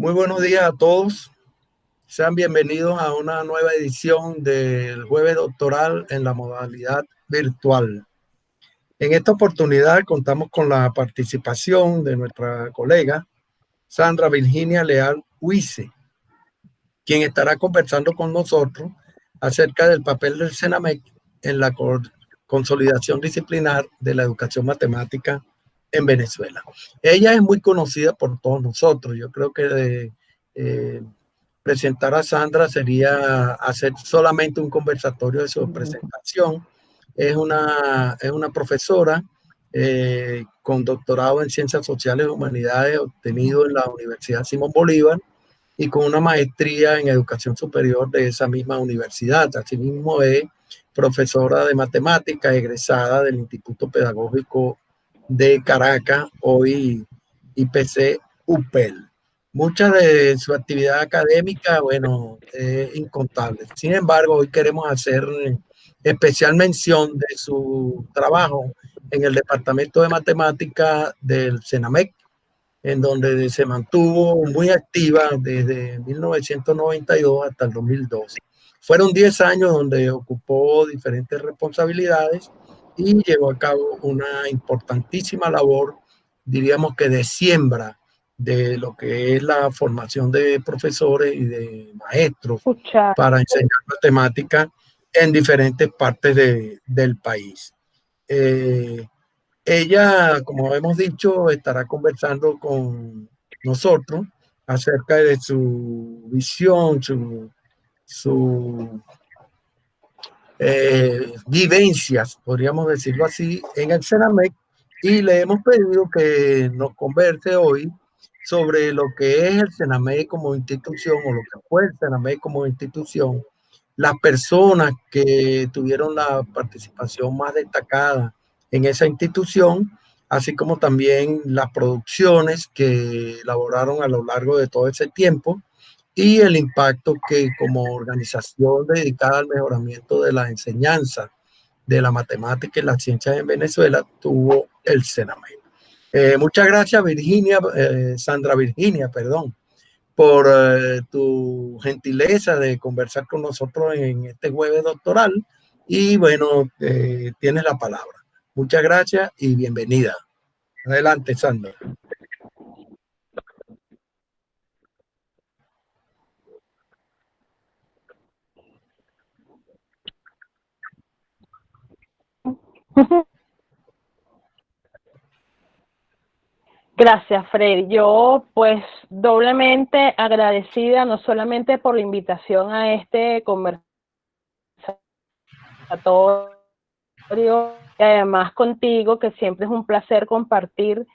Muy buenos días a todos. Sean bienvenidos a una nueva edición del Jueves Doctoral en la modalidad virtual. En esta oportunidad contamos con la participación de nuestra colega Sandra Virginia Leal Huize, quien estará conversando con nosotros acerca del papel del CENAMEC en la consolidación disciplinar de la educación matemática en Venezuela. Ella es muy conocida por todos nosotros. Yo creo que presentar a Sandra sería hacer solamente un conversatorio de su presentación. Es una profesora con doctorado en Ciencias Sociales y Humanidades obtenido en la Universidad Simón Bolívar y con una maestría en Educación Superior de esa misma universidad. Asimismo es profesora de matemáticas egresada del Instituto Pedagógico de Caracas, hoy IPC UPEL. Mucha de su actividad académica, bueno, es incontable. Sin embargo, hoy queremos hacer especial mención de su trabajo en el Departamento de Matemática del CENAMEC, en donde se mantuvo muy activa desde 1992 hasta el 2012. Fueron 10 años donde ocupó diferentes responsabilidades y llevó a cabo una importantísima labor, diríamos que de siembra de lo que es la formación de profesores y de maestros para enseñar matemáticas en diferentes partes del país. Ella, como hemos dicho, estará conversando con nosotros acerca de su visión, su vivencias, podríamos decirlo así, en el CENAMEC, y le hemos pedido que nos converse hoy sobre lo que es el CENAMEC como institución o lo que fue el CENAMEC como institución, las personas que tuvieron la participación más destacada en esa institución, así como también las producciones que elaboraron a lo largo de todo ese tiempo y el impacto que como organización dedicada al mejoramiento de la enseñanza de la matemática y las ciencias en Venezuela tuvo el CENAMEC. Muchas gracias, Sandra Virginia, perdón, por tu gentileza de conversar con nosotros en este jueves doctoral. Y bueno, tienes la palabra. Muchas gracias y bienvenida. Adelante, Sandra. Gracias, Fred. Yo, pues, doblemente agradecida, no solamente por la invitación a este conversatorio, y además contigo, que siempre es un placer compartir,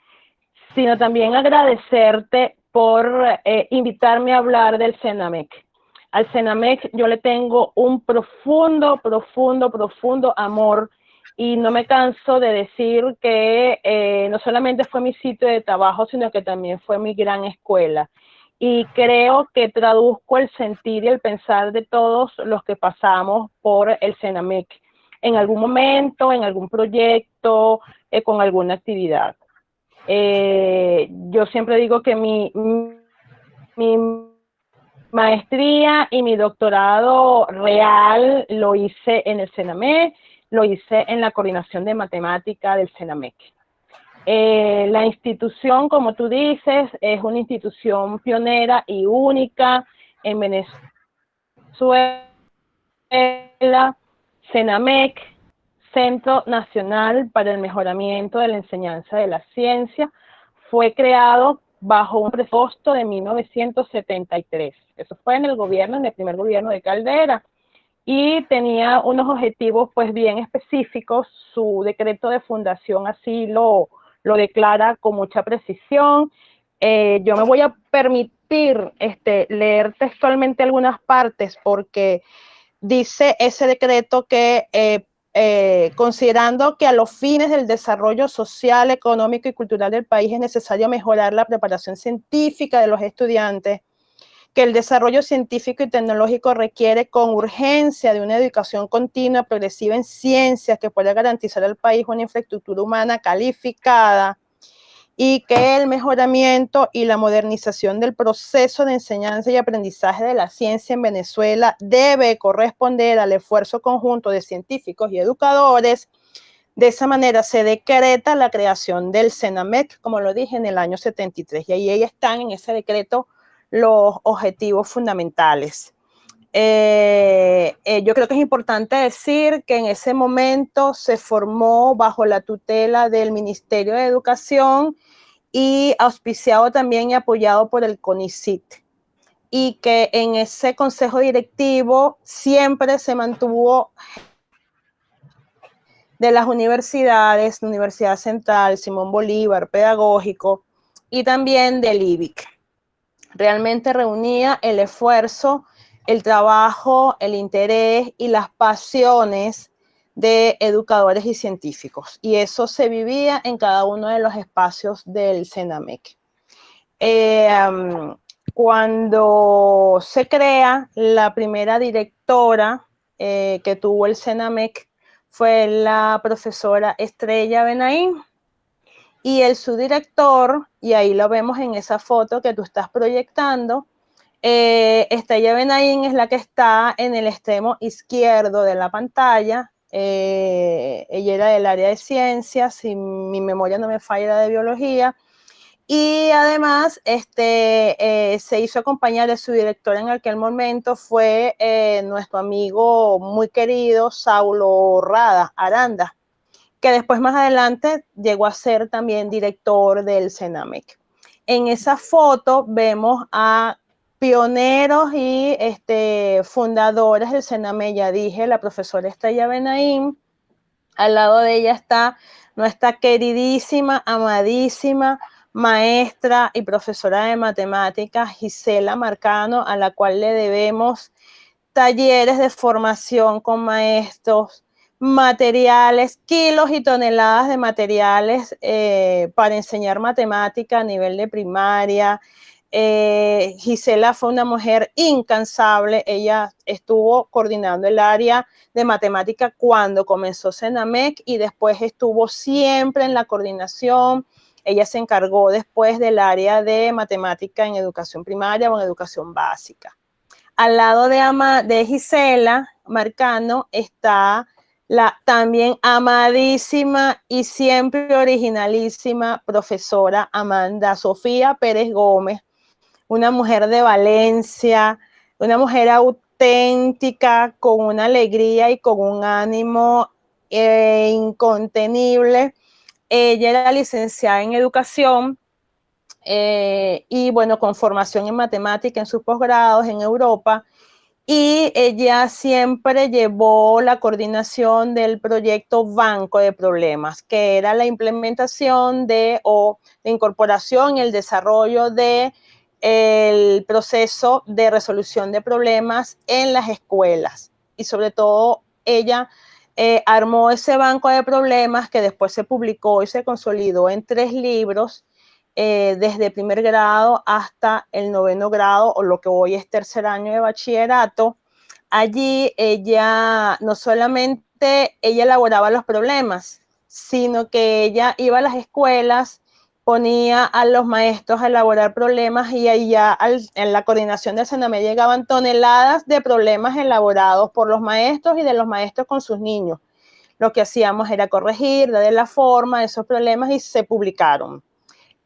sino también agradecerte por invitarme a hablar del CENAMEC. Al CENAMEC yo le tengo un profundo amor, y no me canso de decir que no solamente fue mi sitio de trabajo, sino que también fue mi gran escuela. Y creo que traduzco el sentir y el pensar de todos los que pasamos por el CENAMEC en algún momento, en algún proyecto, con alguna actividad. Yo siempre digo que mi maestría y mi doctorado real lo hice en el CENAMEC, lo hice en la coordinación de matemática del CENAMEC. La institución, como tú dices, es una institución pionera y única en Venezuela. CENAMEC, Centro Nacional para el Mejoramiento de la Enseñanza de la Ciencia, fue creado bajo un presupuesto de 1973. Eso fue en el primer gobierno de Caldera, y tenía unos objetivos pues bien específicos. Su decreto de fundación así lo declara con mucha precisión. Yo me voy a permitir leer textualmente algunas partes, porque dice ese decreto que considerando que a los fines del desarrollo social, económico y cultural del país es necesario mejorar la preparación científica de los estudiantes, que el desarrollo científico y tecnológico requiere con urgencia de una educación continua, progresiva en ciencias que pueda garantizar al país una infraestructura humana calificada, y que el mejoramiento y la modernización del proceso de enseñanza y aprendizaje de la ciencia en Venezuela debe corresponder al esfuerzo conjunto de científicos y educadores. De esa manera se decreta la creación del CENAMEC, como lo dije, en el año 73, y ahí están en ese decreto los objetivos fundamentales. Yo creo que es importante decir que en ese momento se formó bajo la tutela del Ministerio de Educación y auspiciado también y apoyado por el CONICYT, y que en ese consejo directivo siempre se mantuvo de las universidades, la Universidad Central, Simón Bolívar, Pedagógico, y también del IBIC. Realmente reunía el esfuerzo, el trabajo, el interés y las pasiones de educadores y científicos, y eso se vivía en cada uno de los espacios del CENAMEC. Cuando se crea, la primera directora que tuvo el CENAMEC fue la profesora Estrella Benaín, y el subdirector, y ahí lo vemos en esa foto que tú estás proyectando, Estrella Benaín es la que está en el extremo izquierdo de la pantalla. Ella era del área de ciencias, si mi memoria no me falla, era de biología, y además se hizo acompañar de su director en aquel momento, fue nuestro amigo muy querido, Saulo Aranda, que después más adelante llegó a ser también director del CENAMEC. En esa foto vemos a pioneros y fundadores del CENAMEC, ya dije, la profesora Estrella Benaín. Al lado de ella está nuestra queridísima, amadísima maestra y profesora de matemáticas, Gisela Marcano, a la cual le debemos talleres de formación con maestros, materiales, kilos y toneladas de materiales para enseñar matemática a nivel de primaria. Gisela fue una mujer incansable. Ella estuvo coordinando el área de matemática cuando comenzó CENAMEC y después estuvo siempre en la coordinación. Ella se encargó después del área de matemática en educación primaria o en educación básica. Al lado de Gisela Marcano está la también amadísima y siempre originalísima profesora Amanda Sofía Pérez Gómez, una mujer de Valencia, una mujer auténtica, con una alegría y con un ánimo incontenible. Ella era licenciada en educación y bueno, con formación en matemática en sus posgrados en Europa, y ella siempre llevó la coordinación del proyecto Banco de Problemas, que era la implementación de incorporación y el desarrollo de el proceso de resolución de problemas en las escuelas. Y sobre todo ella armó ese banco de problemas que después se publicó y se consolidó en 3 libros, desde primer grado hasta el 9º grado, o lo que hoy es tercer año de bachillerato. Allí ella no solamente ella elaboraba los problemas, sino que ella iba a las escuelas, ponía a los maestros a elaborar problemas, y ahí ya en la coordinación del CENAMEC llegaban toneladas de problemas elaborados por los maestros y de los maestros con sus niños. Lo que hacíamos era corregir, darle la forma a esos problemas, y se publicaron.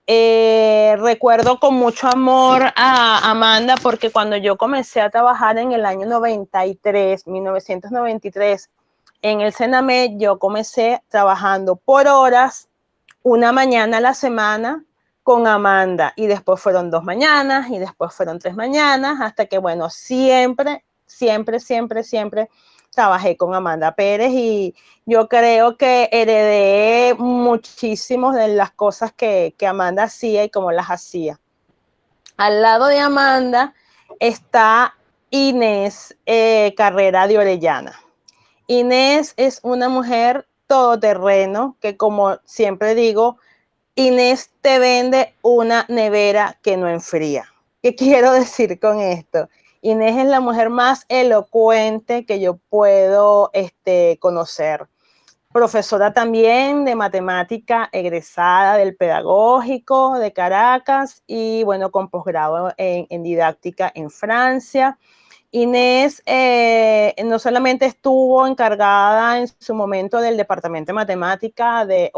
Recuerdo con mucho amor a Amanda, porque cuando yo comencé a trabajar en el año 1993, en el CENAMEC, yo comencé trabajando por horas, una mañana a la semana con Amanda, y después fueron 2 mañanas, y después fueron 3 mañanas, hasta que, bueno, siempre trabajé con Amanda Pérez, y yo creo que heredé muchísimas de las cosas que Amanda hacía y cómo las hacía. Al lado de Amanda está Inés Carrera de Orellana. Inés es una mujer todoterreno que, como siempre digo, Inés te vende una nevera que no enfría. ¿Qué quiero decir con esto? Inés es la mujer más elocuente que yo puedo conocer. profesora también de matemática, egresada del Pedagógico de Caracas y bueno, con posgrado en didáctica en Francia. Inés no solamente estuvo encargada en su momento del departamento de matemática del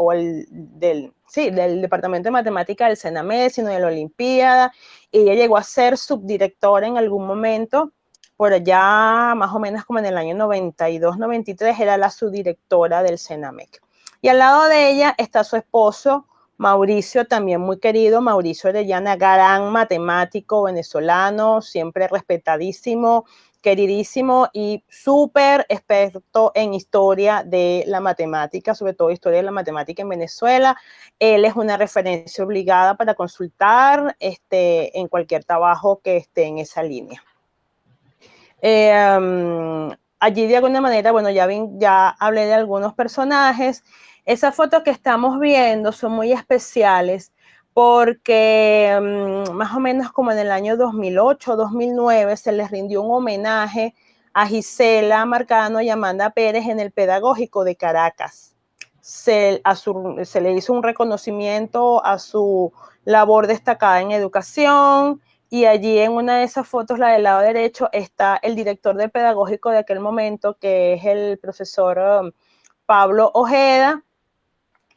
departamento de matemática del CENAMED, sino de la Olimpiada. Ella llegó a ser subdirectora en algún momento, por allá más o menos como en el año 92, 93, era la subdirectora del CENAMEC. Y al lado de ella está su esposo, Mauricio, también muy querido, Mauricio Orellana, gran matemático venezolano, siempre respetadísimo, queridísimo y súper experto en historia de la matemática, sobre todo historia de la matemática en Venezuela. Él es una referencia obligada para consultar en cualquier trabajo que esté en esa línea. Allí de alguna manera, bueno, ya hablé de algunos personajes. Esas fotos que estamos viendo son muy especiales porque más o menos como en el año 2008, 2009 se les rindió un homenaje a Gisela Marcano y Amanda Pérez en el Pedagógico de Caracas. Se le hizo un reconocimiento a su labor destacada en educación, y allí en una de esas fotos, la del lado derecho, está el director del Pedagógico de aquel momento, que es el profesor Pablo Ojeda,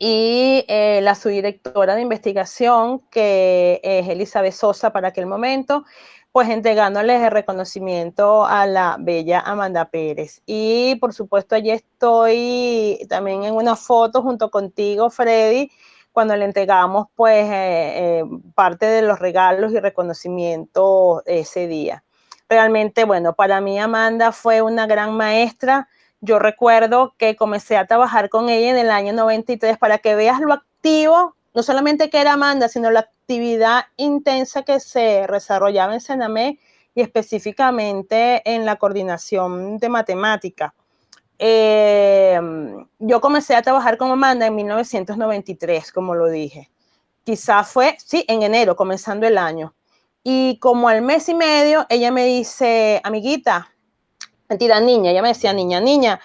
y la subdirectora de investigación, que es Elizabeth Sosa para aquel momento, pues entregándoles el reconocimiento a la bella Amanda Pérez. Y por supuesto allí estoy también en una foto junto contigo, Freddy, cuando le entregamos pues parte de los regalos y reconocimientos ese día. Realmente, bueno, para mí Amanda fue una gran maestra. Yo recuerdo que comencé a trabajar con ella en el año 93, para que veas lo activo, no solamente que era Amanda, sino la actividad intensa que se desarrollaba en CENAMED y específicamente en la coordinación de matemática. Yo comencé a trabajar con Amanda en 1993, como lo dije. Quizás fue, sí, en enero, comenzando el año. Y como al mes y medio, ella me dice, amiguita, mentira, niña, ella me decía, niña,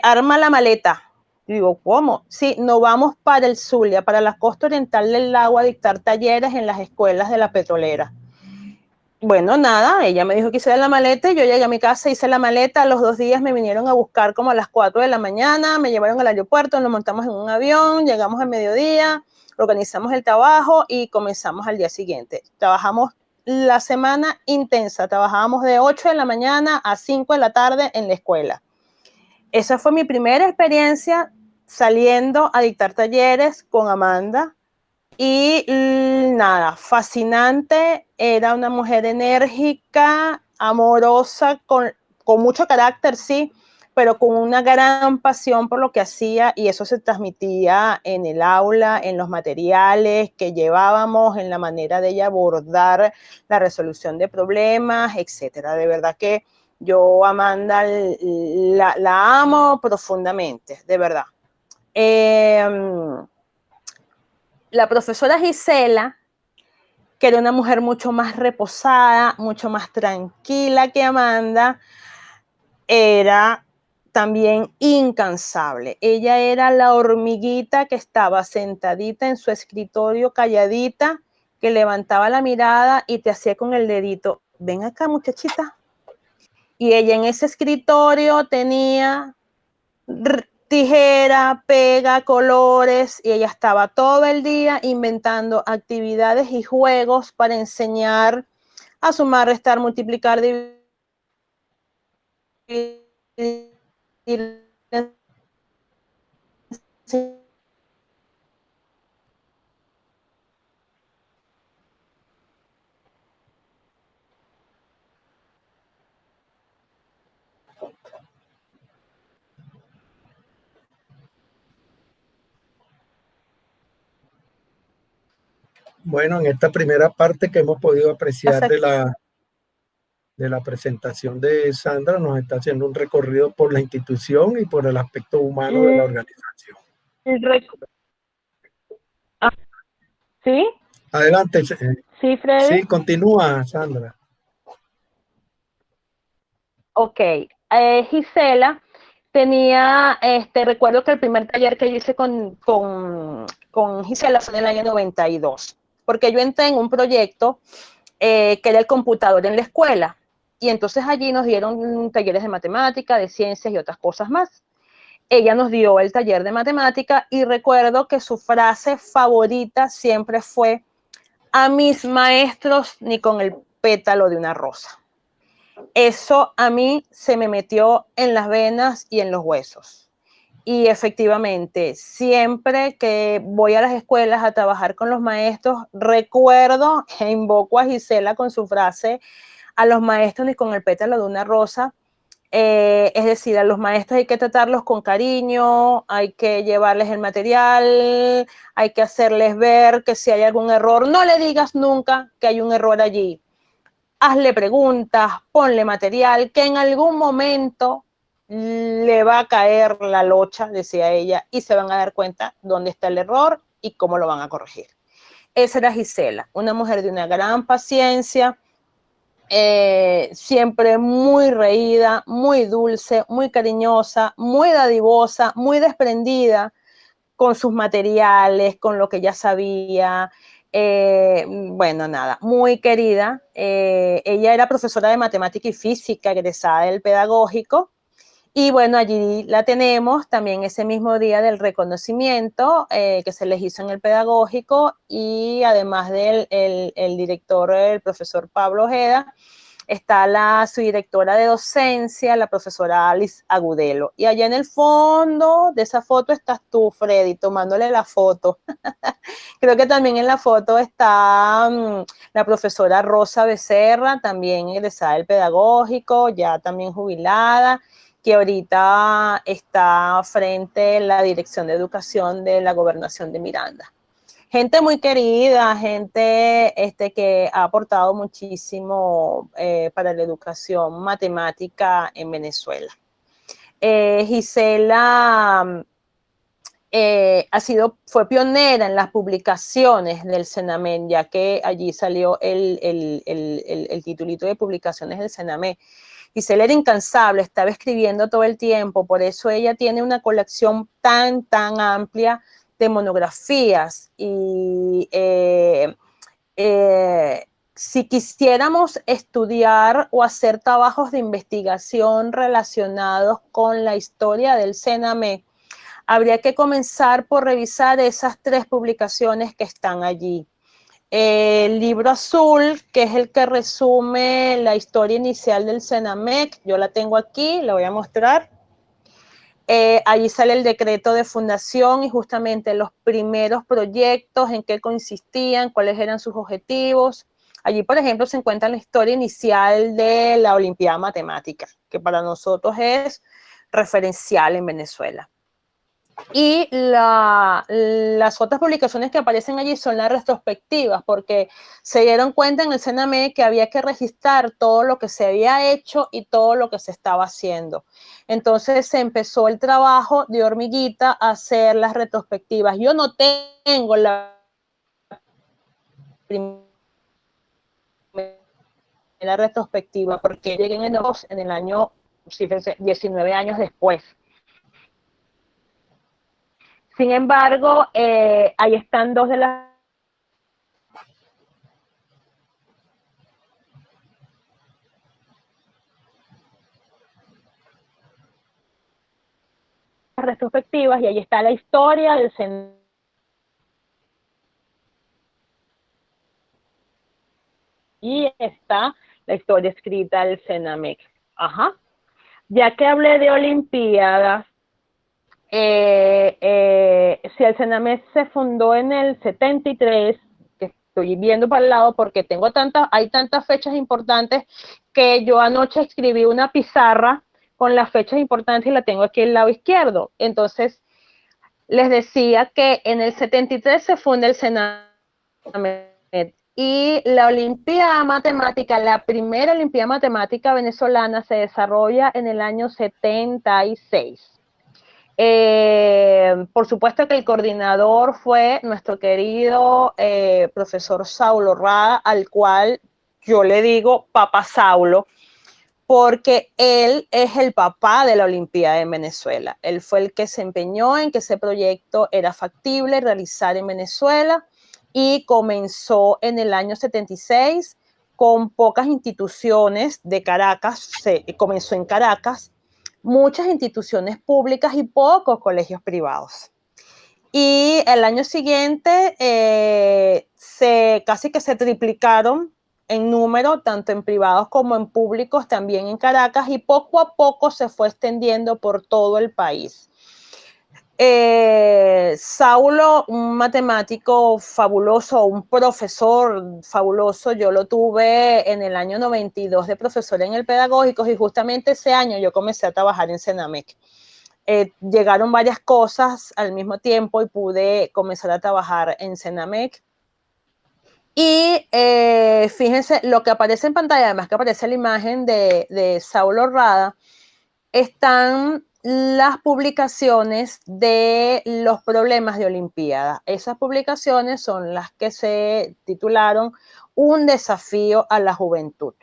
arma la maleta. Y digo, ¿cómo? Sí, nos vamos para el Zulia, para la costa oriental del lago, a dictar talleres en las escuelas de la petrolera. Bueno, nada, ella me dijo que hiciera la maleta y yo llegué a mi casa, hice la maleta. A los 2 días me vinieron a buscar como a las 4 de la mañana, me llevaron al aeropuerto, nos montamos en un avión, llegamos al mediodía, organizamos el trabajo y comenzamos al día siguiente. Trabajamos la semana intensa, trabajábamos de 8 de la mañana a 5 de la tarde en la escuela. Esa fue mi primera experiencia saliendo a dictar talleres con Amanda. Y nada, fascinante, era una mujer enérgica, amorosa, con mucho carácter, sí, pero con una gran pasión por lo que hacía, y eso se transmitía en el aula, en los materiales que llevábamos, en la manera de ella abordar la resolución de problemas, etcétera. De verdad que yo, Amanda, la amo profundamente, de verdad. La profesora Gisela, que era una mujer mucho más reposada, mucho más tranquila que Amanda, era también incansable. Ella era la hormiguita que estaba sentadita en su escritorio, calladita, que levantaba la mirada y te hacía con el dedito, ven acá, muchachita. Y ella en ese escritorio tenía tijera, pega, colores, y ella estaba todo el día inventando actividades y juegos para enseñar a sumar, restar, multiplicar, dividir. Bueno, en esta primera parte que hemos podido apreciar de la presentación de Sandra, nos está haciendo un recorrido por la institución y por el aspecto humano de la organización. ¿Sí? Adelante. Sí, Freddy. Sí, continúa, Sandra. Ok. Gisela recuerdo que el primer taller que yo hice con Gisela fue en el año 92, porque yo entré en un proyecto que era el computador en la escuela, y entonces allí nos dieron talleres de matemática, de ciencias y otras cosas más. Ella nos dio el taller de matemática y recuerdo que su frase favorita siempre fue: a mis maestros ni con el pétalo de una rosa. Eso a mí se me metió en las venas y en los huesos. Y efectivamente, siempre que voy a las escuelas a trabajar con los maestros, recuerdo e invoco a Gisela con su frase: a los maestros ni con el pétalo de una rosa. Es decir, a los maestros hay que tratarlos con cariño, hay que llevarles el material, hay que hacerles ver que si hay algún error, no le digas nunca que hay un error allí. Hazle preguntas, ponle material, que en algún momento le va a caer la locha, decía ella, y se van a dar cuenta dónde está el error y cómo lo van a corregir. Esa era Gisela, una mujer de una gran paciencia, siempre muy reída, muy dulce, muy cariñosa, muy dadivosa, muy desprendida con sus materiales, con lo que ya sabía. Bueno, nada, muy querida. Ella era profesora de matemática y física, egresada del pedagógico. Y bueno, allí la tenemos también ese mismo día del reconocimiento que se les hizo en el pedagógico, y además del el director, el profesor Pablo Ojeda, está su directora de docencia, la profesora Alice Agudelo. Y allá en el fondo de esa foto estás tú, Freddy, tomándole la foto. Creo que también en la foto está la profesora Rosa Becerra, también egresada del pedagógico, ya también jubilada, que ahorita está frente a la Dirección de Educación de la Gobernación de Miranda. Gente muy querida, gente que ha aportado muchísimo para la educación matemática en Venezuela. Gisela fue pionera en las publicaciones del CENAMET, ya que allí salió el titulito de publicaciones del CENAMET. Gisela era incansable, estaba escribiendo todo el tiempo, por eso ella tiene una colección tan amplia de monografías. Y si quisiéramos estudiar o hacer trabajos de investigación relacionados con la historia del CENAMET, habría que comenzar por revisar esas 3 publicaciones que están allí. El libro azul, que es el que resume la historia inicial del CENAMET, yo la tengo aquí, la voy a mostrar. Allí sale el decreto de fundación y justamente los primeros proyectos, en qué consistían, cuáles eran sus objetivos. Allí, por ejemplo, se encuentra la historia inicial de la Olimpiada Matemática, que para nosotros es referencial en Venezuela. Y las otras publicaciones que aparecen allí son las retrospectivas, porque se dieron cuenta en el CENAMET que había que registrar todo lo que se había hecho y todo lo que se estaba haciendo. Entonces se empezó el trabajo de hormiguita a hacer las retrospectivas. Yo no tengo la primera retrospectiva porque llegué en el año, 19 años después. Sin embargo, ahí están 2 de las retrospectivas, y ahí está la historia del CENAMET. Y está la historia escrita del CENAMET. Ajá. Ya que hablé de Olimpiadas, si el CENAMET se fundó en el 73, que estoy viendo para el lado porque hay tantas fechas importantes que yo anoche escribí una pizarra con las fechas importantes y la tengo aquí al lado izquierdo. Entonces, les decía que en el 73 se funda el CENAMET y la Olimpiada Matemática, la primera Olimpiada Matemática venezolana, se desarrolla en el año 76. Por supuesto que el coordinador fue nuestro querido profesor Saulo Rada, al cual yo le digo Papa Saulo, porque él es el papá de la Olimpiada en Venezuela. Él fue el que se empeñó en que ese proyecto era factible realizar en Venezuela y comenzó en el año 76 con pocas instituciones de Caracas, comenzó en Caracas, muchas instituciones públicas y pocos colegios privados. Y el año siguiente casi que se triplicaron en número, tanto en privados como en públicos, también en Caracas, y poco a poco se fue extendiendo por todo el país. Saulo, un matemático fabuloso, un profesor fabuloso, yo lo tuve en el año 92 de profesor en el Pedagógico, y justamente ese año yo comencé a trabajar en Senamec. Llegaron varias cosas al mismo tiempo y pude comenzar a trabajar en Senamec. Y fíjense, lo que aparece en pantalla, además que aparece la imagen de Saulo Rada, están las publicaciones de los problemas de Olimpiada. Esas publicaciones son las que se titularon Un desafío a la juventud.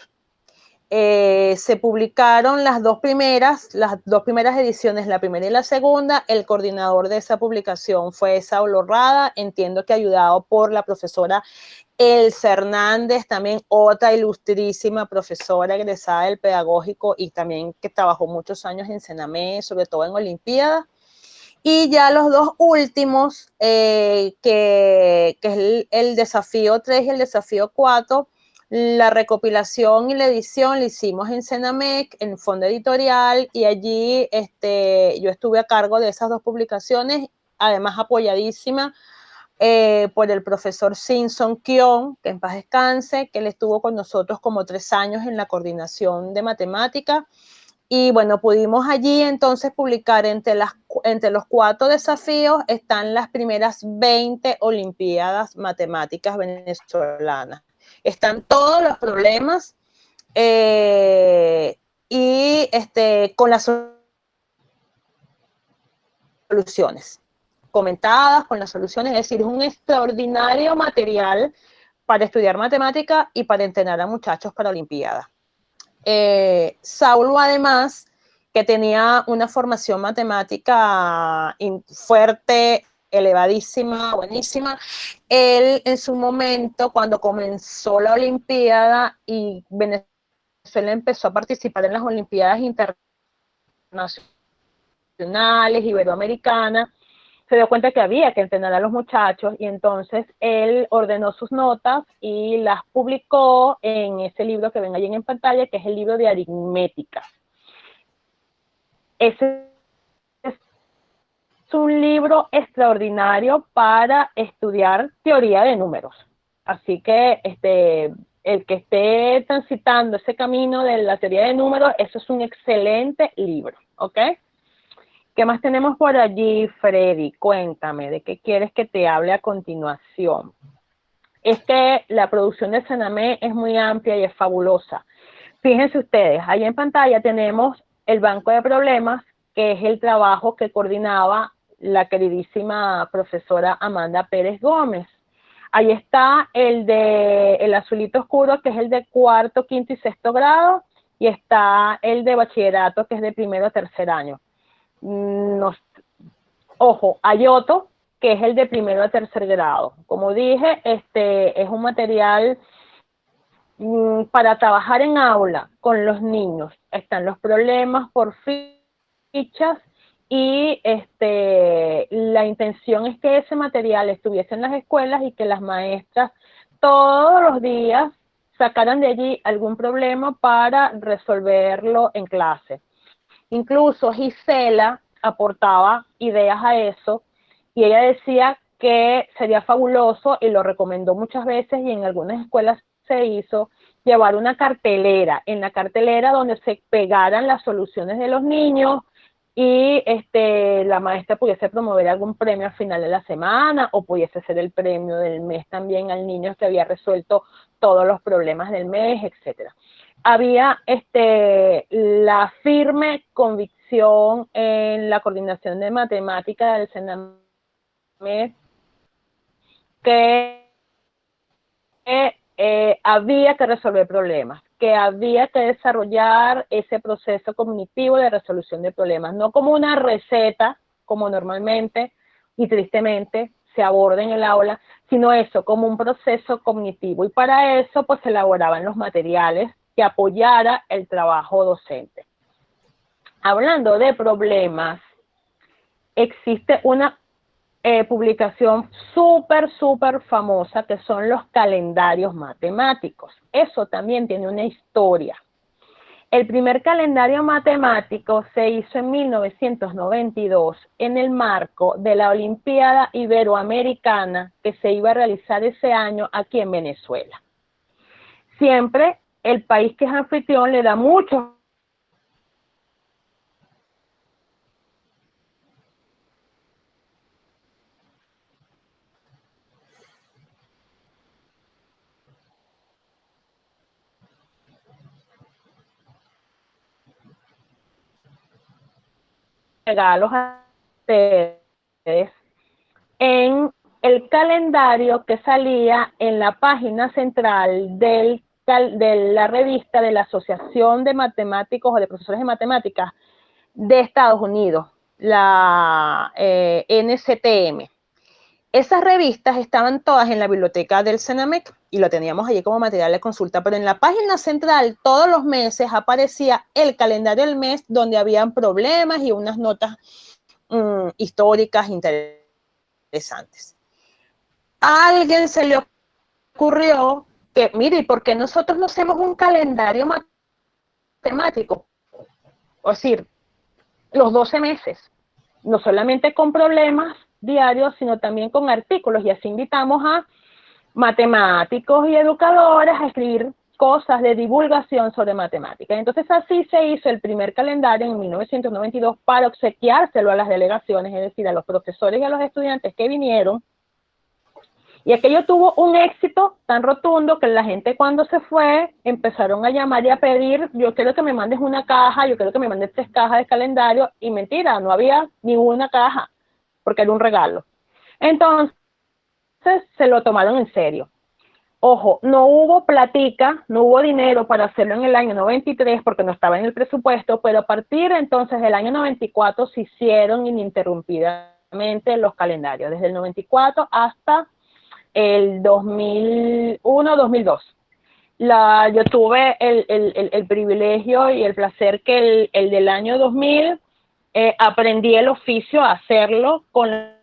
Se publicaron las dos primeras ediciones, la primera y la segunda. El coordinador de esa publicación fue Saulo Rada, entiendo que ayudado por la profesora Elsa Hernández, también otra ilustrísima profesora egresada del Pedagógico y también que trabajó muchos años en Senamé, sobre todo en Olimpiadas. Y ya los dos últimos, que es el desafío 3 y el desafío 4, la recopilación y la edición la hicimos en Senamec, en Fondo Editorial, y allí yo estuve a cargo de esas dos publicaciones, además apoyadísima por el profesor Simpson Kion, que en paz descanse, que él estuvo con nosotros como 3 años en la coordinación de matemática. Y bueno, pudimos allí entonces publicar entre los 4 desafíos están las primeras 20 Olimpiadas Matemáticas venezolanas. Están todos los problemas y con las soluciones comentadas, con las soluciones, es decir, es un extraordinario material para estudiar matemática y para entrenar a muchachos para Olimpiadas. Saulo, además, que tenía una formación matemática fuerte, elevadísima, buenísima, él en su momento, cuando comenzó la Olimpiada y Venezuela empezó a participar en las Olimpiadas internacionales, iberoamericanas, se dio cuenta que había que entrenar a los muchachos y entonces él ordenó sus notas y las publicó en ese libro que ven allí en pantalla, que es el libro de aritmética. Ese es un libro extraordinario para estudiar teoría de números. Así que el que esté transitando ese camino de la teoría de números, eso es un excelente libro, ¿ok? ¿Qué más tenemos por allí, Freddy? Cuéntame, ¿de qué quieres que te hable a continuación? Es que la producción de Senamé es muy amplia y es fabulosa. Fíjense ustedes, ahí en pantalla tenemos el banco de problemas, que es el trabajo que coordinaba la queridísima profesora Amanda Pérez Gómez. Ahí está el azulito oscuro, que es el de 4º, 5º y 6º grado, y está el de bachillerato, que es de 1º a 3er año. Ojo, hay otro que es el de 1º a 3er grado. Como dije, es un material para trabajar en aula con los niños. Están los problemas por fichas y la intención es que ese material estuviese en las escuelas y que las maestras todos los días sacaran de allí algún problema para resolverlo en clase. Incluso Gisela aportaba ideas a eso y ella decía que sería fabuloso, y lo recomendó muchas veces y en algunas escuelas se hizo, llevar una cartelera, en la cartelera donde se pegaran las soluciones de los niños y la maestra pudiese promover algún premio al final de la semana o pudiese ser el premio del mes también al niño que había resuelto todos los problemas del mes, etcétera. Había la firme convicción en la coordinación de matemática del Senamé que había que resolver problemas, que había que desarrollar ese proceso cognitivo de resolución de problemas, no como una receta, como normalmente y tristemente se aborda en el aula, sino eso, como un proceso cognitivo. Y para eso, pues, se elaboraban los materiales que apoyara el trabajo docente. Hablando de problemas, existe una publicación súper famosa que son los calendarios matemáticos. Eso también tiene una historia. El primer calendario matemático se hizo en 1992 en el marco de la Olimpiada Iberoamericana que se iba a realizar ese año aquí en Venezuela. Siempre el país que es anfitrión le da mucho regalos a ustedes en el calendario que salía en la página central de la revista de la Asociación de Matemáticos o de Profesores de Matemáticas de Estados Unidos, la NCTM. Esas revistas estaban todas en la biblioteca del CENAMEC y lo teníamos allí como material de consulta, pero en la página central todos los meses aparecía el calendario del mes donde habían problemas y unas notas históricas interesantes. A alguien se le ocurrió que, mire, ¿por qué nosotros no hacemos un calendario matemático? Es decir, los 12 meses, no solamente con problemas diarios, sino también con artículos, y así invitamos a matemáticos y educadores a escribir cosas de divulgación sobre matemáticas. Entonces así se hizo el primer calendario en 1992 para obsequiárselo a las delegaciones, es decir, a los profesores y a los estudiantes que vinieron. Y aquello tuvo un éxito tan rotundo que la gente cuando se fue empezaron a llamar y a pedir, yo quiero que me mandes una caja, yo quiero que me mandes 3 cajas de calendario, y mentira, no había ni una caja, porque era un regalo. Entonces se lo tomaron en serio. Ojo, no hubo platica, no hubo dinero para hacerlo en el año 93 porque no estaba en el presupuesto, pero a partir entonces del año 94 se hicieron ininterrumpidamente los calendarios, desde el 94 hasta el 2001-2002. Yo tuve el privilegio y el placer que el del año 2000 aprendí el oficio a hacerlo con la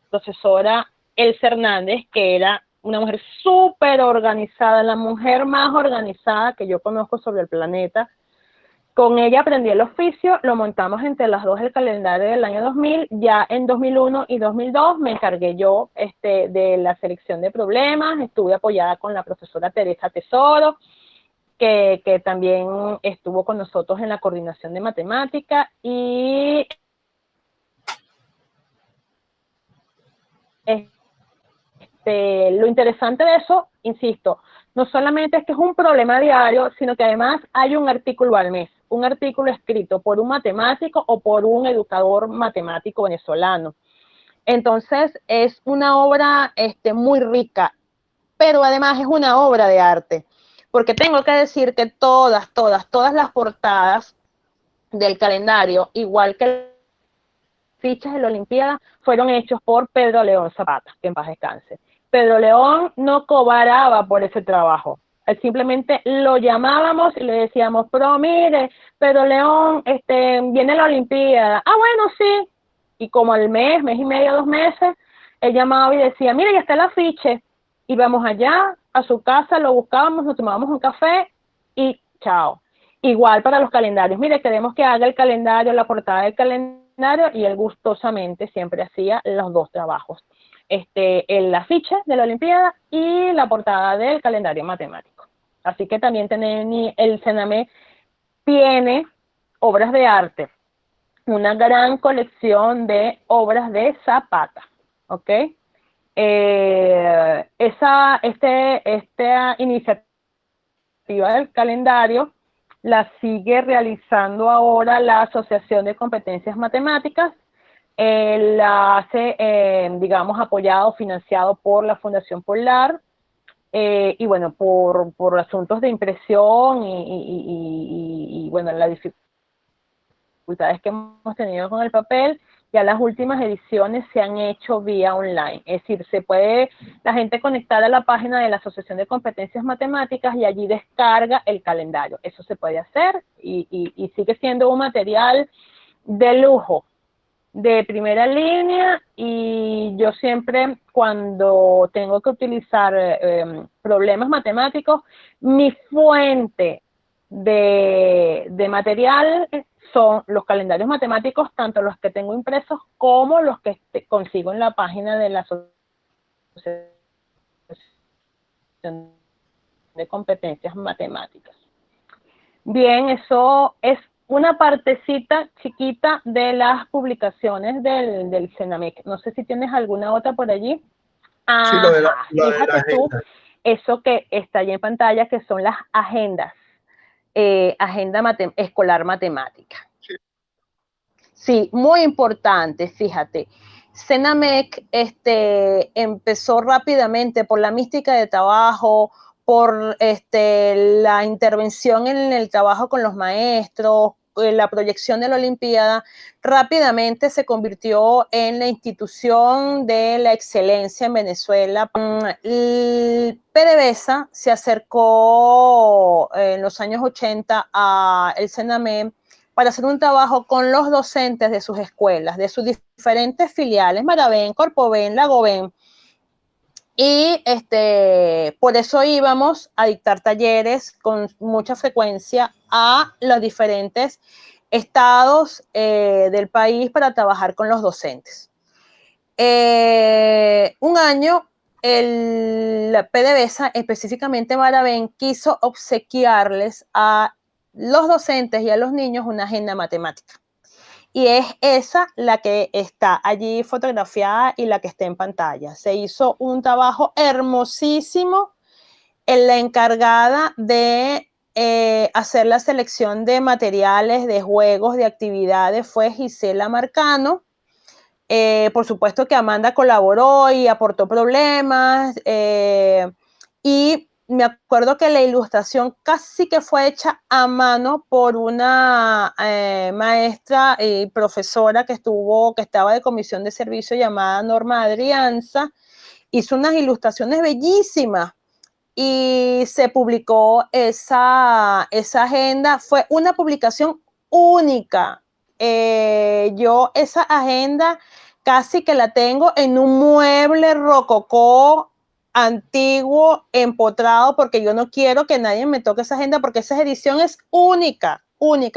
profesora Elsa Hernández, que era una mujer súper organizada, la mujer más organizada que yo conozco sobre el planeta. Con ella aprendí el oficio, lo montamos entre las dos el calendario del año 2000, ya en 2001 y 2002 me encargué yo de la selección de problemas, estuve apoyada con la profesora Teresa Tesoro, que también estuvo con nosotros en la coordinación de matemática, y lo interesante de eso, insisto, no solamente es que es un problema diario, sino que además hay un artículo al mes, un artículo escrito por un matemático o por un educador matemático venezolano. Entonces es una obra muy rica, pero además es una obra de arte, porque tengo que decir que todas las portadas del calendario, igual que fichas de la Olimpiada, fueron hechos por Pedro León Zapata, que en paz descanse. Pedro León no cobraba por ese trabajo. Simplemente lo llamábamos y le decíamos, pero mire, Pedro León, viene la Olimpiada. Ah, bueno, sí. Y como al mes y medio, 2 meses, él llamaba y decía, mire, ya está el afiche. Íbamos allá a su casa, lo buscábamos, nos tomábamos un café y chao. Igual para los calendarios. Mire, queremos que haga el calendario, la portada del calendario, y él gustosamente siempre hacía los 2 trabajos. El afiche de la Olimpiada y la portada del calendario matemático. Así que también el CENAMEC tiene obras de arte, una gran colección de obras de Zapata, ¿ok? Esta iniciativa del calendario la sigue realizando ahora la Asociación de Competencias Matemáticas. La hace, digamos, apoyado, financiado por la Fundación Polar, y bueno, por asuntos de impresión y bueno, las dificultades que hemos tenido con el papel, ya las últimas ediciones se han hecho vía online. Es decir, se puede la gente conectar a la página de la Asociación de Competencias Matemáticas y allí descarga el calendario. Eso se puede hacer y sigue siendo un material de lujo, de primera línea, y yo siempre cuando tengo que utilizar problemas matemáticos, mi fuente de material son los calendarios matemáticos, tanto los que tengo impresos como los que consigo en la página de la Asociación de Competencias Matemáticas. Bien, eso es una partecita chiquita de las publicaciones del CENAMEC. No sé si tienes alguna otra por allí. Sí, lo de la Fíjate tú, agenda. eso que está allí en pantalla, que son las agendas, agenda escolar matemática. Sí, muy importante, fíjate. CENAMEC empezó rápidamente por la mística de trabajo, por la intervención en el trabajo con los maestros, la proyección de la Olimpiada, rápidamente se convirtió en la institución de la excelencia en Venezuela. El PDVSA se acercó en los años 80 al CENAMEC para hacer un trabajo con los docentes de sus escuelas, de sus diferentes filiales, Maravén, Corpovén, Lagovén, y por eso íbamos a dictar talleres con mucha frecuencia a los diferentes estados del país para trabajar con los docentes. Un año la PDVSA, específicamente Maravén, quiso obsequiarles a los docentes y a los niños una agenda matemática. Y es esa la que está allí fotografiada y la que está en pantalla. Se hizo un trabajo hermosísimo. La encargada de hacer la selección de materiales, de juegos, de actividades fue Gisela Marcano. Por supuesto que Amanda colaboró y aportó problemas, y me acuerdo que la ilustración casi que fue hecha a mano por una maestra y profesora que estaba de comisión de servicio, llamada Norma Adrianza. Hizo unas ilustraciones bellísimas y se publicó esa agenda. Fue una publicación única. Yo esa agenda casi que la tengo en un mueble rococó antiguo, empotrado, porque yo no quiero que nadie me toque esa agenda, porque esa edición es única,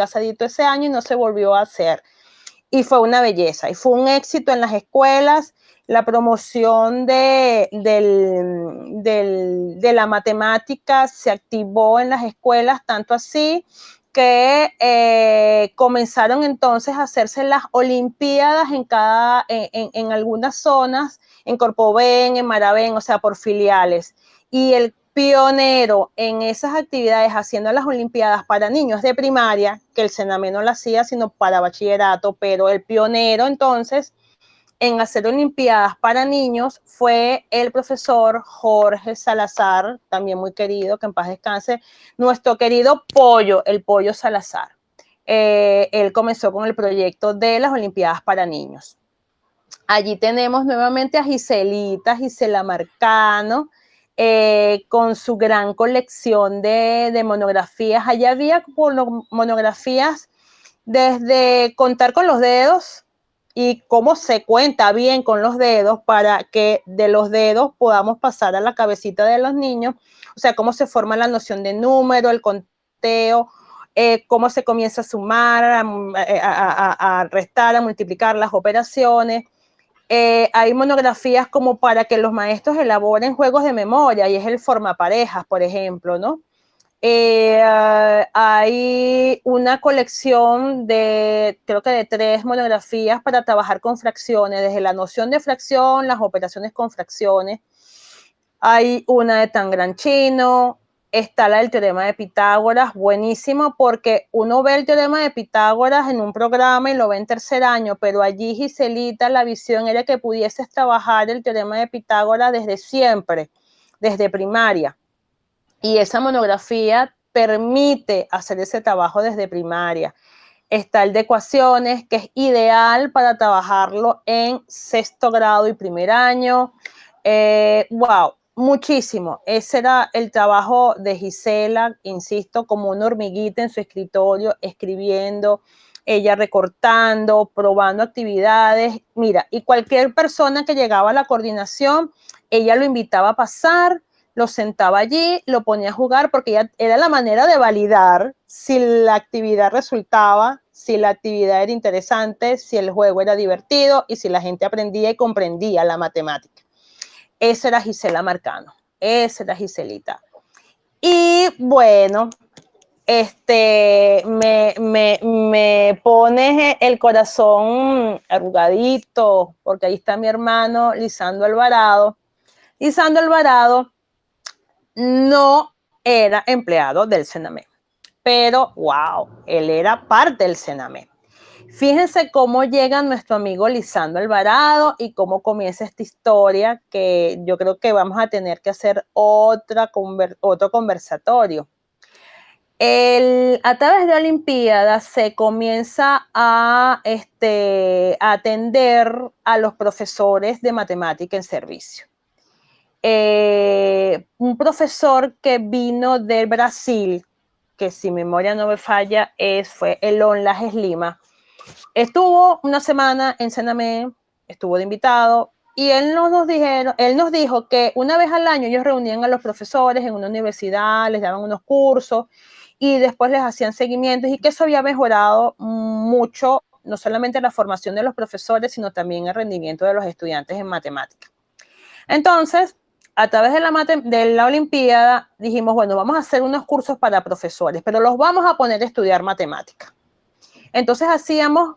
se editó ese año y no se volvió a hacer. Y fue una belleza, y fue un éxito en las escuelas. La promoción de la matemática se activó en las escuelas, tanto así que comenzaron entonces a hacerse las olimpiadas en algunas zonas, en Corpovén, en Maravén, o sea, por filiales. Y el pionero en esas actividades, haciendo las olimpiadas para niños de primaria, que el CENAMEC no lo hacía, sino para bachillerato, pero el pionero entonces en hacer olimpiadas para niños fue el profesor Jorge Salazar, también muy querido, que en paz descanse, nuestro querido Pollo, el Pollo Salazar. Él comenzó con el proyecto de las olimpiadas para niños. Allí tenemos nuevamente a Gisela Marcano, con su gran colección de monografías. Allá había monografías desde contar con los dedos y cómo se cuenta bien con los dedos para que de los dedos podamos pasar a la cabecita de los niños, o sea, cómo se forma la noción de número, el conteo, cómo se comienza a sumar, a restar, a multiplicar las operaciones. Hay monografías como para que los maestros elaboren juegos de memoria, y es el formaparejas, por ejemplo, ¿no? Hay una colección creo que de 3 monografías para trabajar con fracciones, desde la noción de fracción, las operaciones con fracciones. Hay una de Tangranchino, Está la del teorema de Pitágoras, buenísimo, porque uno ve el teorema de Pitágoras en un programa y lo ve en tercer año, pero allí, Giselita, la visión era que pudieses trabajar el teorema de Pitágoras desde siempre, desde primaria. Y esa monografía permite hacer ese trabajo desde primaria. Está el de ecuaciones, que es ideal para trabajarlo en sexto grado y primer año. Wow, muchísimo. Ese era el trabajo de Gisela, insisto, como una hormiguita en su escritorio, escribiendo, ella recortando, probando actividades. Mira, y cualquier persona que llegaba a la coordinación, ella lo invitaba a pasar, lo sentaba allí, lo ponía a jugar, porque ya era la manera de validar si la actividad resultaba, si la actividad era interesante, si el juego era divertido y si la gente aprendía y comprendía la matemática. Esa era Gisela Marcano, esa era Giselita. Y bueno, me pones el corazón arrugadito, porque ahí está mi hermano Lisandro Alvarado. Lisandro Alvarado no era empleado del Sename, pero wow, él era parte del Sename. Fíjense cómo llega nuestro amigo Lisandro Alvarado y cómo comienza esta historia, que yo creo que vamos a tener que hacer otro conversatorio. A través de Olimpiadas se comienza a atender a los profesores de matemática en servicio. Un profesor que vino del Brasil, que si mi memoria no me falla, fue Elon Lajes Lima. Estuvo una semana en Sename, estuvo de invitado, y él nos dijo que una vez al año ellos reunían a los profesores en una universidad, les daban unos cursos y después les hacían seguimientos, y que eso había mejorado mucho, no solamente la formación de los profesores, sino también el rendimiento de los estudiantes en matemáticas. Entonces, a través de la Olimpiada, dijimos, bueno, vamos a hacer unos cursos para profesores, pero los vamos a poner a estudiar matemática. Entonces hacíamos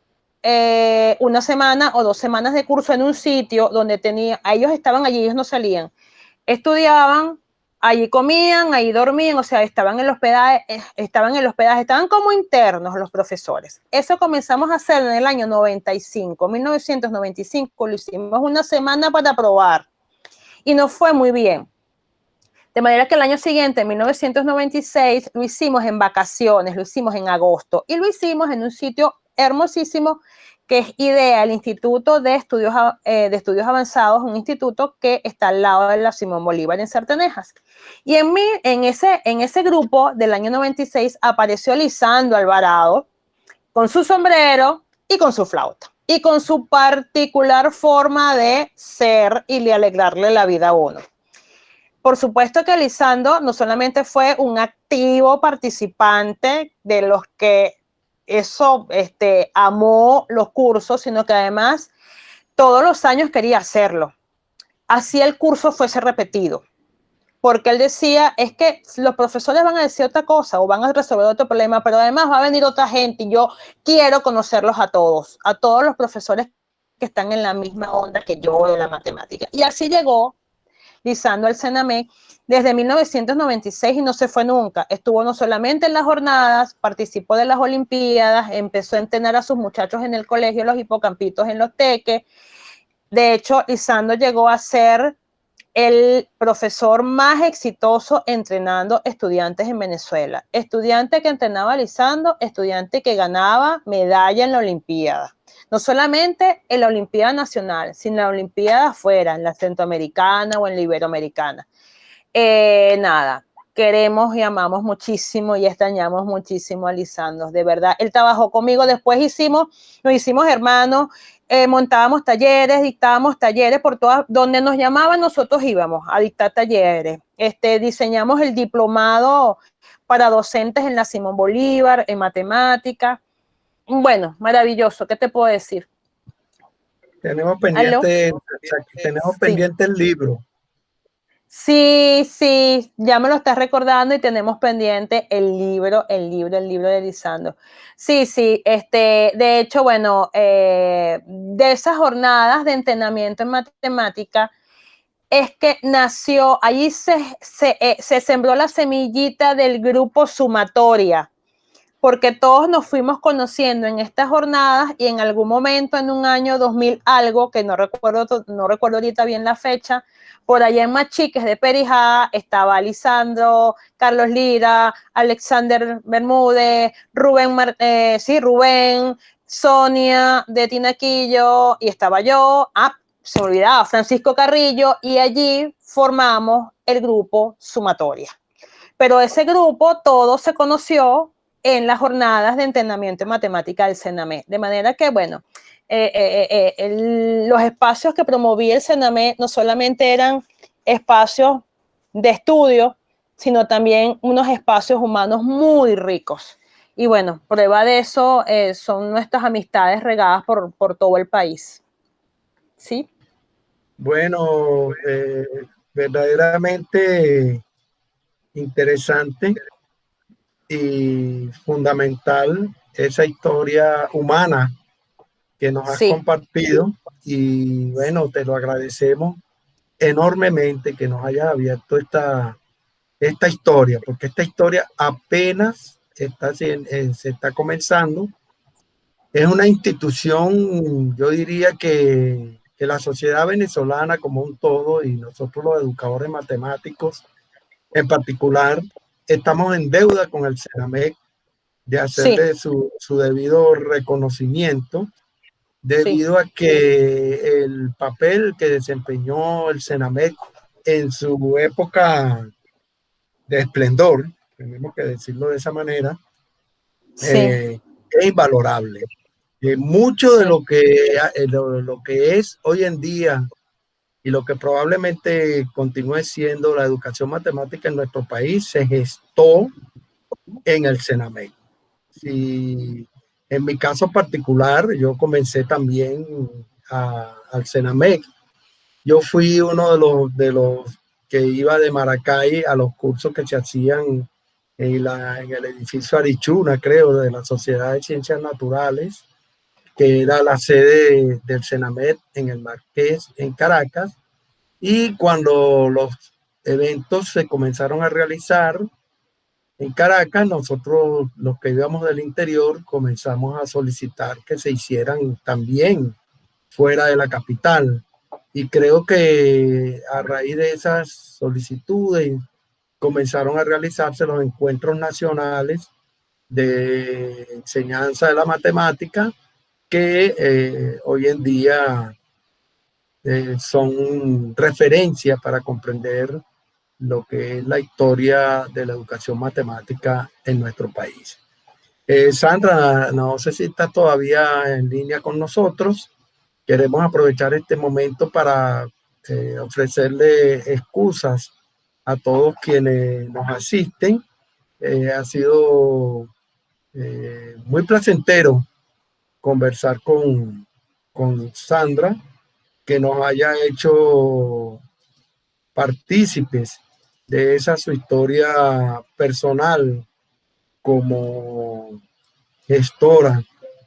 una semana o 2 semanas de curso en un sitio donde ellos estaban allí, ellos no salían, estudiaban, allí comían, ahí dormían, o sea, estaban en el hospedaje, estaban como internos los profesores. Eso comenzamos a hacer en el año 1995, lo hicimos una semana para probar y nos fue muy bien. De manera que el año siguiente, en 1996, lo hicimos en vacaciones, lo hicimos en agosto y lo hicimos en un sitio hermosísimo que es IDEA, el Instituto de Estudios Avanzados, un instituto que está al lado de la Simón Bolívar en Sartenejas. Y en ese grupo del año 96 apareció Lisandro Alvarado con su sombrero y con su flauta y con su particular forma de ser y de alegrarle la vida a uno. Por supuesto que Lisandro no solamente fue un activo participante de los que amó los cursos, sino que además todos los años quería hacerlo. Así el curso fuese repetido. Porque él decía, es que los profesores van a decir otra cosa o van a resolver otro problema, pero además va a venir otra gente y yo quiero conocerlos a todos los profesores que están en la misma onda que yo de la matemática. Y así llegó Lisandro al Sename desde 1996 y no se fue nunca. Estuvo no solamente en las jornadas, participó de las Olimpiadas, empezó a entrenar a sus muchachos en el colegio, los hipocampitos en los teques. De hecho, Lisandro llegó a ser el profesor más exitoso entrenando estudiantes en Venezuela. Estudiante que entrenaba a Lisandro, estudiante que ganaba medalla en la Olimpiada. No solamente en la Olimpiada Nacional, sino en la Olimpiada afuera, en la Centroamericana o en la Iberoamericana. Nada, queremos y amamos muchísimo y extrañamos muchísimo a Lisandro, de verdad. Él trabajó conmigo, después nos hicimos hermanos, montábamos talleres, dictábamos talleres por todas, donde nos llamaban nosotros íbamos a dictar talleres. Diseñamos el diplomado para docentes en la Simón Bolívar, en matemática. Bueno, maravilloso, ¿qué te puedo decir? Tenemos pendiente, pendiente el libro. Sí, ya me lo estás recordando y tenemos pendiente el libro de Lisandro. Sí, de hecho, bueno, de esas jornadas de entrenamiento en matemática, es que nació, allí se sembró la semillita del grupo Sumatoria, porque todos nos fuimos conociendo en estas jornadas y en algún momento en un año 2000 algo, que no recuerdo ahorita bien la fecha, por allá en Machiques de Perijá estaba Lisandro, Carlos Lira, Alexander Bermúdez, Rubén, Sonia de Tinaquillo, y estaba yo, se me olvidaba, Francisco Carrillo, y allí formamos el grupo Sumatoria. Pero ese grupo todo se conoció en las jornadas de entrenamiento en matemática del CENAME. De manera que, bueno, los espacios que promovía el CENAME no solamente eran espacios de estudio, sino también unos espacios humanos muy ricos. Y bueno, prueba de eso son nuestras amistades regadas por todo el país. ¿Sí? Bueno, verdaderamente interesante y fundamental esa historia humana que nos has compartido, y bueno, te lo agradecemos enormemente que nos hayas abierto esta historia, porque esta historia apenas se está comenzando. Es una institución, yo diría que la sociedad venezolana como un todo, y nosotros los educadores matemáticos en particular, estamos en deuda con el CENAMEC de hacerle su debido reconocimiento, debido a que el papel que desempeñó el CENAMEC en su época de esplendor, tenemos que decirlo de esa manera, es invalorable. Mucho de lo que es hoy en día y lo que probablemente continúe siendo la educación matemática en nuestro país se gestó en el CENAMEC. Y en mi caso particular, yo comencé también al CENAMEC. Yo fui uno de los que iba de Maracay a los cursos que se hacían en el edificio Arichuna, creo, de la Sociedad de Ciencias Naturales, que era la sede del CENAMEC en el Marqués, en Caracas. Y cuando los eventos se comenzaron a realizar en Caracas, nosotros, los que íbamos del interior, comenzamos a solicitar que se hicieran también fuera de la capital. Y creo que a raíz de esas solicitudes comenzaron a realizarse los encuentros nacionales de enseñanza de la matemática, que hoy en día son referencias para comprender lo que es la historia de la educación matemática en nuestro país. Sandra, no sé si estás todavía en línea con nosotros. Queremos aprovechar este momento para ofrecerle excusas a todos quienes nos asisten. Ha sido muy placentero conversar con Sandra, que nos haya hecho partícipes de esa su historia personal como gestora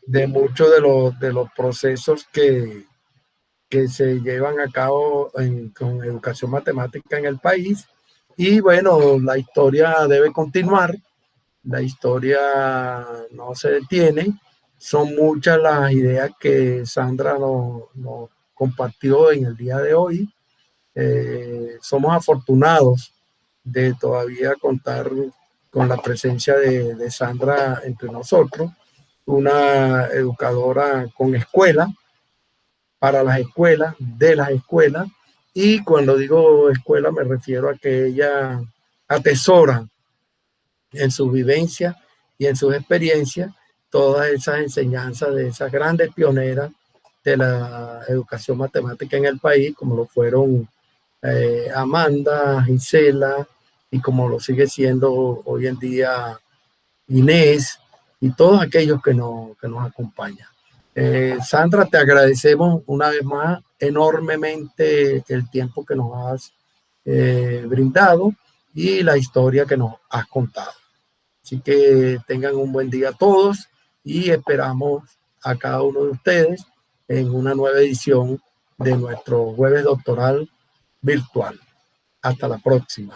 de muchos de los procesos que se llevan a cabo con educación matemática en el país. Y bueno, la historia debe continuar, la historia no se detiene. Son muchas las ideas que Sandra nos compartió en el día de hoy. Somos afortunados de todavía contar con la presencia de Sandra entre nosotros, una educadora con escuela, para las escuelas, de las escuelas. Y cuando digo escuela me refiero a que ella atesora en su vivencia y en sus experiencias todas esas enseñanzas de esas grandes pioneras de la educación matemática en el país, como lo fueron Amanda, Gisela, y como lo sigue siendo hoy en día Inés, y todos aquellos que nos acompañan. Sandra, te agradecemos una vez más enormemente el tiempo que nos has brindado y la historia que nos has contado. Así que tengan un buen día a todos y esperamos a cada uno de ustedes en una nueva edición de nuestro jueves doctoral virtual. Hasta la próxima.